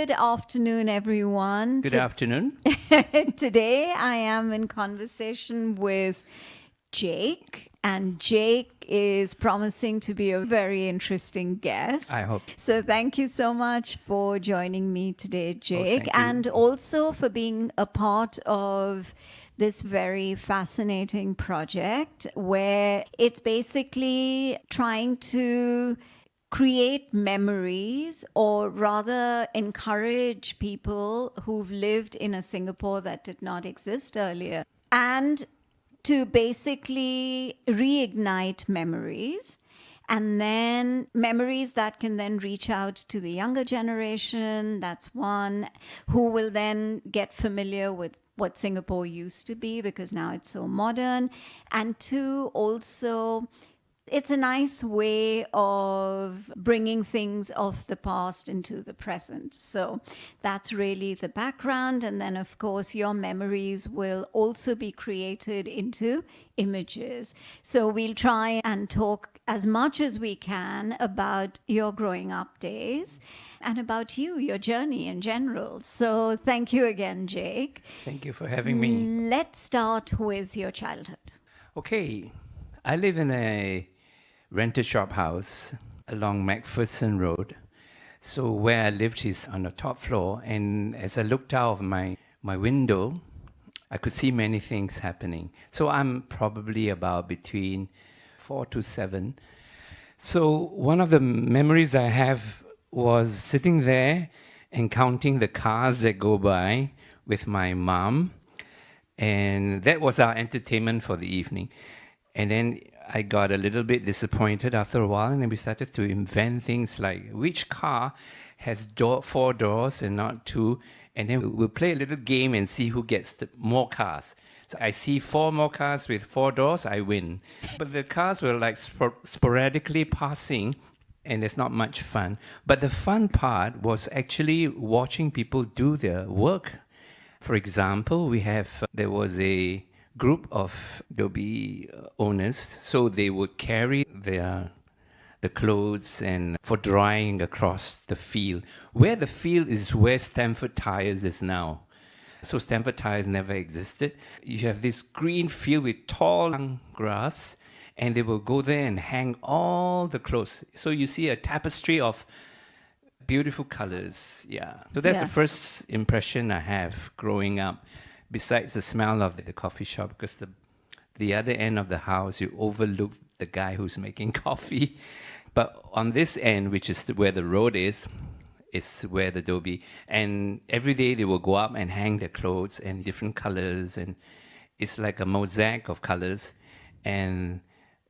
Good afternoon, everyone. Good afternoon. Today I am in conversation with Jake, and Jake is promising to be a very interesting guest. I hope. So thank you so much for joining me today, Jake, thank you. and also for being a part of this very fascinating project where it's basically trying to create memories, or rather encourage people who've lived in a Singapore that did not exist earlier, and to basically reignite memories, and then memories that can then reach out to the younger generation. That's one, who will then get familiar with what Singapore used to be because now it's so modern. And two, also, it's a nice way of bringing things of the past into the present. So that's really the background. And then, of course, your memories will also be created into images. So we'll try and talk as much as we can about your growing up days and about you, your journey in general. So thank you again, Jake. Thank you for having me. Let's start with your childhood. Okay, I live in a rented shop house along McPherson Road. So where I lived is on the top floor, and as I looked out of my window, I could see many things happening. So I'm probably about between 4 to 7. So one of the memories I have was sitting there and counting the cars that go by with my mom, and that was our entertainment for the evening. And then I got a little bit disappointed after a while, and then we started to invent things like which car has 4 doors and not 2, and then we'll play a little game and see who gets more cars. So I see 4 more cars with 4 doors, I win. But the cars were like sporadically passing, and it's not much fun. But the fun part was actually watching people do their work. For example, there was a group of Adobe owners, so they would carry the clothes and for drying across the field. Where the field is where Stanford Tires is now. So Stanford Tires never existed. You have this green field with tall grass, and they will go there and hang all the clothes. So you see a tapestry of beautiful colors. Yeah. So that's the first impression I have growing up. Besides the smell of the coffee shop, because the other end of the house, you overlook the guy who's making coffee. But on this end, which is where the road is where the Adobe. And every day they will go up and hang their clothes in different colors. And it's like a mosaic of colors. And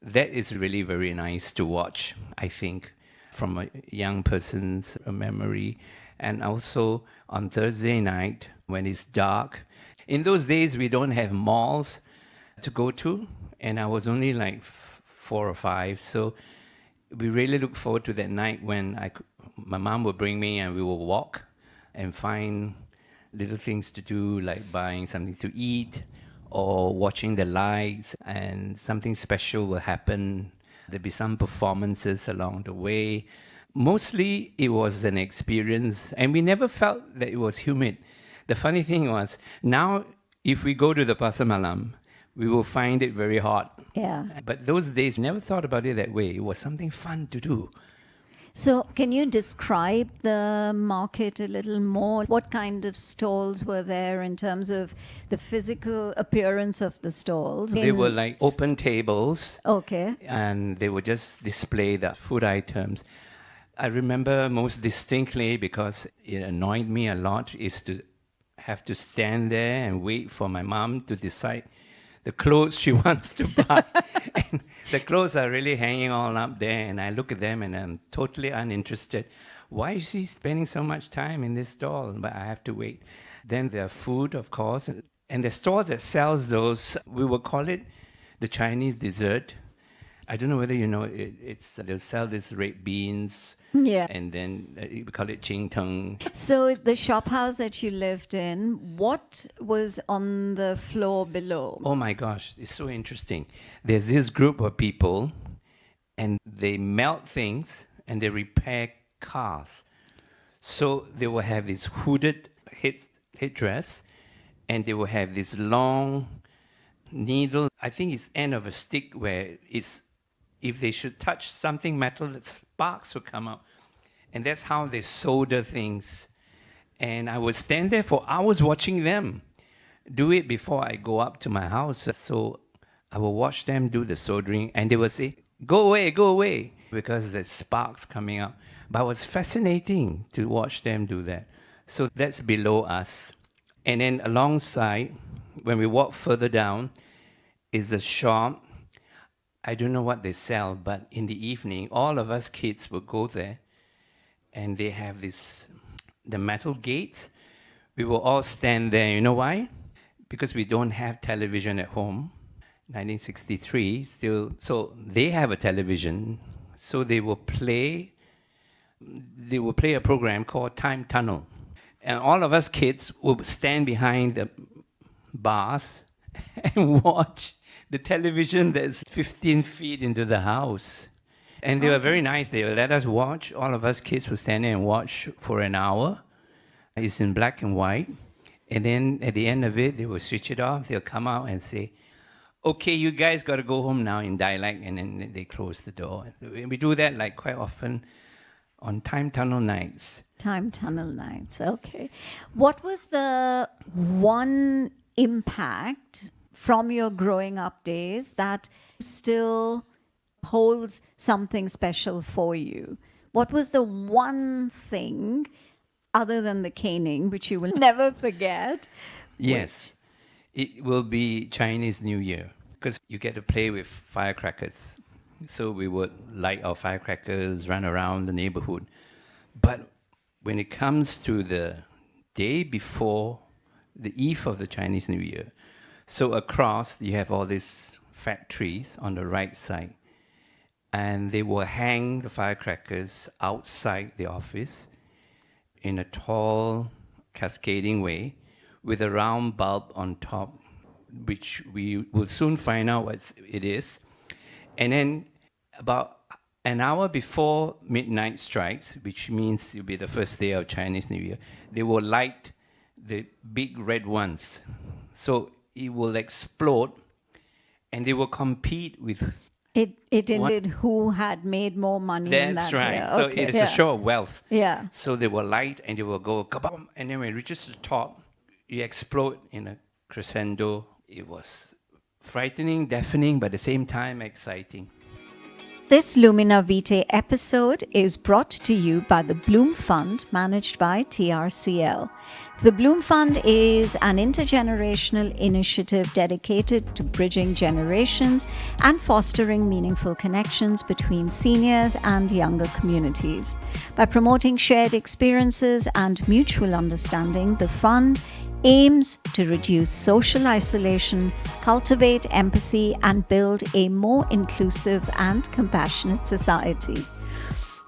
that is really very nice to watch, I think, from a young person's memory. And also on Thursday night, when it's dark, in those days, we don't have malls to go to, and I was only like 4 or 5, so we really look forward to that night when my mom would bring me and we will walk and find little things to do, like buying something to eat or watching the lights, and something special will happen. There'll be some performances along the way. Mostly, it was an experience, and we never felt that it was humid. The funny thing was, now if we go to the Pasar Malam, we will find it very hot. Yeah. But those days, never thought about it that way. It was something fun to do. So can you describe the market a little more? What kind of stalls were there in terms of the physical appearance of the stalls? They were like open tables. Okay. And they would just display the food items. I remember most distinctly, because it annoyed me a lot, is to have to stand there and wait for my mom to decide the clothes she wants to buy. And the clothes are really hanging all up there, and I look at them and I'm totally uninterested. Why is she spending so much time in this stall? But I have to wait. Then there are food, of course, and the store that sells those, we will call it the Chinese dessert. I don't know whether you know they'll sell these red beans. Yeah. And then we call it ching teng. So the shop house that you lived in, what was on the floor below? Oh my gosh, it's so interesting. There's this group of people, and they melt things and they repair cars. So they will have this hooded headdress, and they will have this long needle. I think it's end of a stick where it's, if they should touch something metal, the sparks will come out. And that's how they solder things. And I would stand there for hours watching them do it before I go up to my house. So I will watch them do the soldering, and they will say, go away, because there's sparks coming out. But it was fascinating to watch them do that. So that's below us. And then alongside, when we walk further down, is a shop. I don't know what they sell, but in the evening, all of us kids will go there, and they have the metal gates. We will all stand there. You know why? Because we don't have television at home. 1963 still, so they have a television. So they will play a program called Time Tunnel. And all of us kids will stand behind the bars and watch the television that's 15 feet into the house. And they were very nice. They would let us watch. All of us kids would stand there and watch for an hour. It's in black and white. And then at the end of it, they will switch it off. They'll come out and say, okay, you guys got to go home now, in dialect. And then they close the door. We do that like quite often on Time Tunnel nights. Time tunnel nights. Okay. What was the one impact from your growing up days that still holds something special for you? What was the one thing, other than the caning, which you will never forget? Yes, it will be Chinese New Year, because you get to play with firecrackers. So we would light our firecrackers, run around the neighborhood. But when it comes to the day before, the eve of the Chinese New Year, so across you have all these factories on the right side, and they will hang the firecrackers outside the office in a tall, cascading way with a round bulb on top, which we will soon find out what it is. And then about an hour before midnight strikes, which means it'll be the first day of Chinese New Year, they will light the big red ones. So it will explode, and they will compete with... It ended who had made more money in that That's right. year. So Okay. it's a show of wealth. Yeah. So they will light, and they will go kabam, and then when it reaches the top, you explode in a crescendo. It was frightening, deafening, but at the same time exciting. This Lumina Vitae episode is brought to you by the Bloom Fund, managed by TRCL. The Bloom Fund is an intergenerational initiative dedicated to bridging generations and fostering meaningful connections between seniors and younger communities. By promoting shared experiences and mutual understanding, the fund aims to reduce social isolation, cultivate empathy, and build a more inclusive and compassionate society.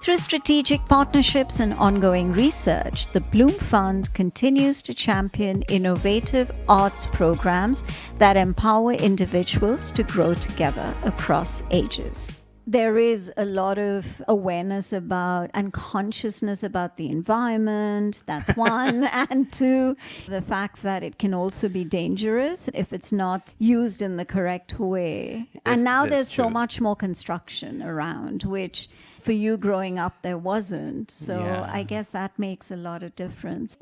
Through strategic partnerships and ongoing research, the Bloom Fund continues to champion innovative arts programs that empower individuals to grow together across ages. There is a lot of awareness about and consciousness about the environment. That's one. And two, the fact that it can also be dangerous if it's not used in the correct way. And now there's so much more construction around, which for you growing up, there wasn't. So Yeah. I guess that makes a lot of difference.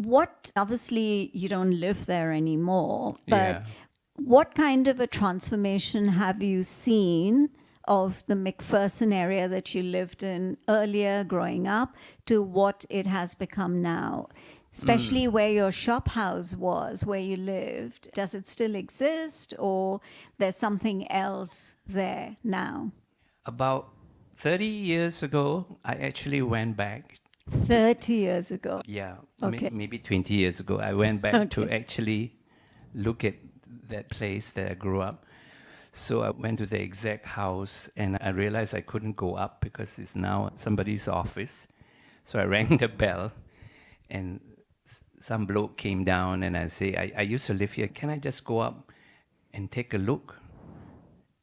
Obviously, you don't live there anymore, but Yeah. what kind of a transformation have you seen of the McPherson area that you lived in earlier growing up to what it has become now? Especially where your shop house was, where you lived. Does it still exist, or there's something else there now? About 30 years ago, I actually went back. 30 years ago. Yeah, Okay. maybe 20 years ago, I went back to Okay. actually look at that place that I grew up. So I went to the exact house, and I realized I couldn't go up because it's now somebody's office. So I rang the bell, and some bloke came down, and I say, I used to live here. Can I just go up and take a look?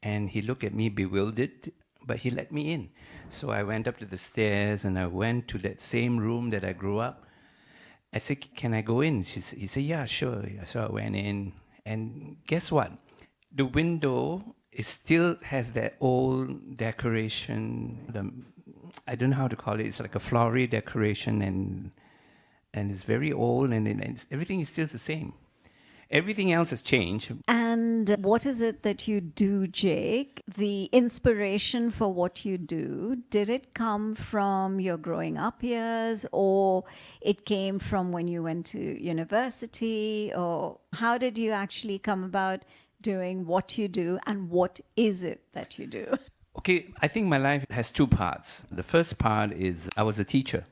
And he looked at me bewildered, but he let me in. So I went up to the stairs, and I went to that same room that I grew up. I said, can I go in? He said, yeah, sure. So I went in, and guess what? The window, it still has that old decoration. I don't know how to call it. It's like a flowery decoration, and it's very old, and everything is still the same. Everything else has changed. And what is it that you do, Jake? The inspiration for what you do, did it come from your growing up years, or it came from when you went to university, or how did you actually come about doing what you do, and what is it that you do? Okay, I think my life has two parts. The first part is I was a teacher,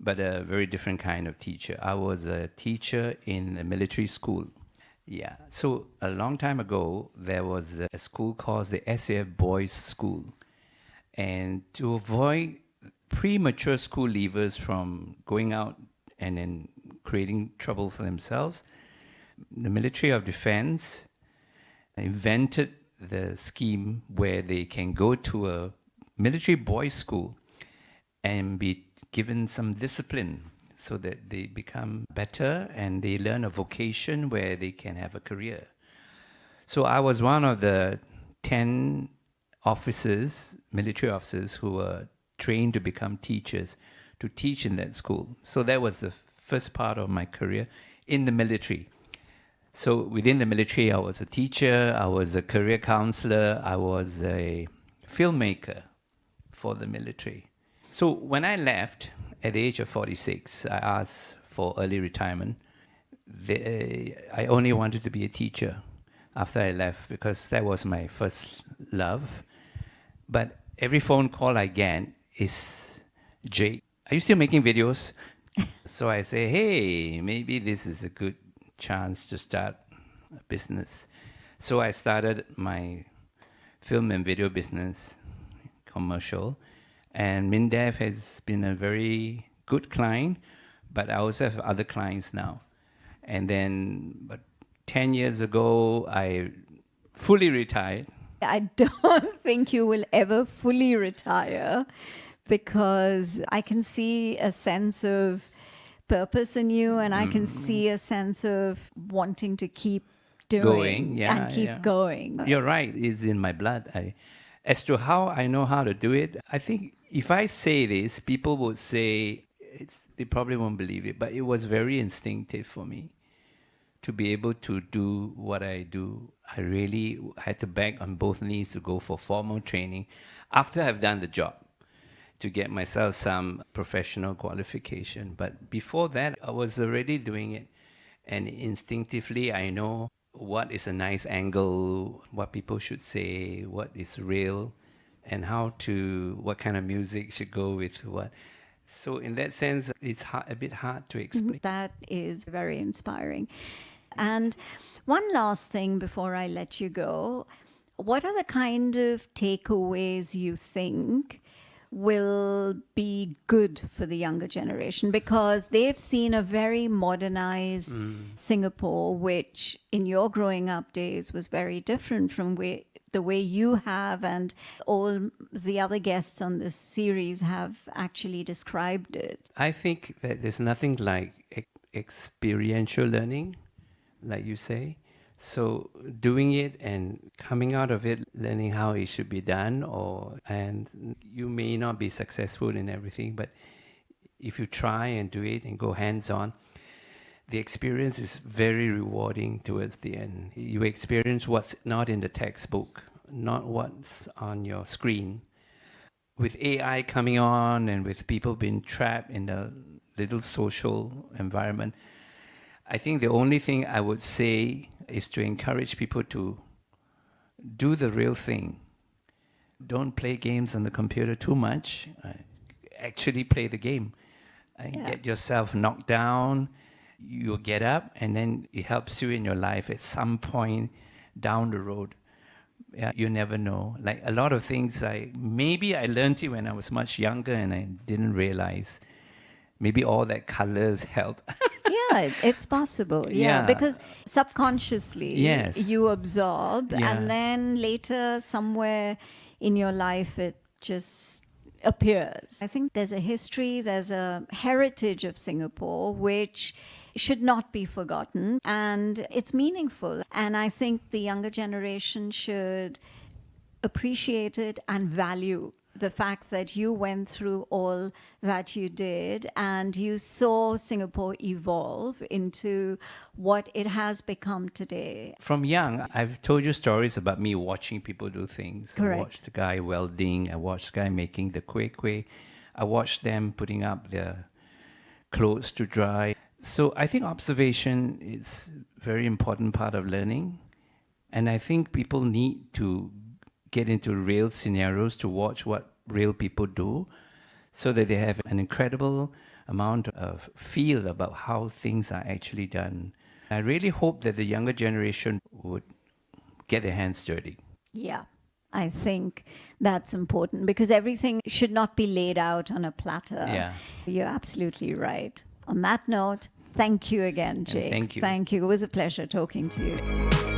but a very different kind of teacher. I was a teacher in a military school. Yeah, so a long time ago, there was a school called the SAF Boys School. And to avoid premature school leavers from going out and then creating trouble for themselves, the Military of Defense invented the scheme where they can go to a military boys' school and be given some discipline so that they become better and they learn a vocation where they can have a career. So I was one of the 10 officers, military officers, who were trained to become teachers, to teach in that school. So that was the first part of my career in the military. So within the military, I was a teacher, I was a career counselor, I was a filmmaker for the military. So when I left at the age of 46, I asked for early retirement. I only wanted to be a teacher after I left because that was my first love. But every phone call I get is, Jake, are you still making videos? So I say, hey, maybe this is a good chance to start a business. So I started my film and video business, commercial. And MinDev has been a very good client, but I also have other clients now. And then, but 10 years ago, I fully retired. I don't think you will ever fully retire, because I can see a sense of purpose in you, and I can see a sense of wanting to keep doing and keep going. You're right, it's in my blood. As to how I know how to do it, I think if I say this, people would say, they probably won't believe it, but it was very instinctive for me to be able to do what I do. I really had to beg on both knees to go for formal training after I've done the job to get myself some professional qualification. But before that, I was already doing it. And instinctively, I know what is a nice angle, what people should say, what is real, and what kind of music should go with what. So in that sense, it's a bit hard to explain. That is very inspiring. And one last thing before I let you go, what are the kind of takeaways you think will be good for the younger generation? Because they've seen a very modernized Singapore, which in your growing up days was very different from the way you have, and all the other guests on this series have actually described it. I think that there's nothing like experiential learning, like you say. So doing it and coming out of it, learning how it should be done, and you may not be successful in everything, but if you try and do it and go hands-on, the experience is very rewarding towards the end. You experience what's not in the textbook, not what's on your screen. With AI coming on and with people being trapped in a little social environment, I think the only thing I would say is to encourage people to do the real thing. Don't play games on the computer too much. Actually play the game. Get yourself knocked down. You'll get up, and then it helps you in your life at some point down the road. You never know. Like a lot of things, maybe I learned it when I was much younger and I didn't realize. Maybe all that colors help. Yeah, it's possible. Yeah, because subconsciously you absorb, and then later somewhere in your life it just appears. I think there's a history, there's a heritage of Singapore which should not be forgotten, and it's meaningful. And I think the younger generation should appreciate it and value the fact that you went through all that you did and you saw Singapore evolve into what it has become today. From young, I've told you stories about me watching people do things. Correct. I watched the guy welding. I watched the guy making the kueh. I watched them putting up their clothes to dry. So I think observation is a very important part of learning. And I think people need to get into real scenarios to watch what real people do so that they have an incredible amount of feel about how things are actually done. I really hope that the younger generation would get their hands dirty. Yeah, I think that's important because everything should not be laid out on a platter. Yeah. You're absolutely right. On that note, thank you again, Jake. Thank you. Thank you. It was a pleasure talking to you.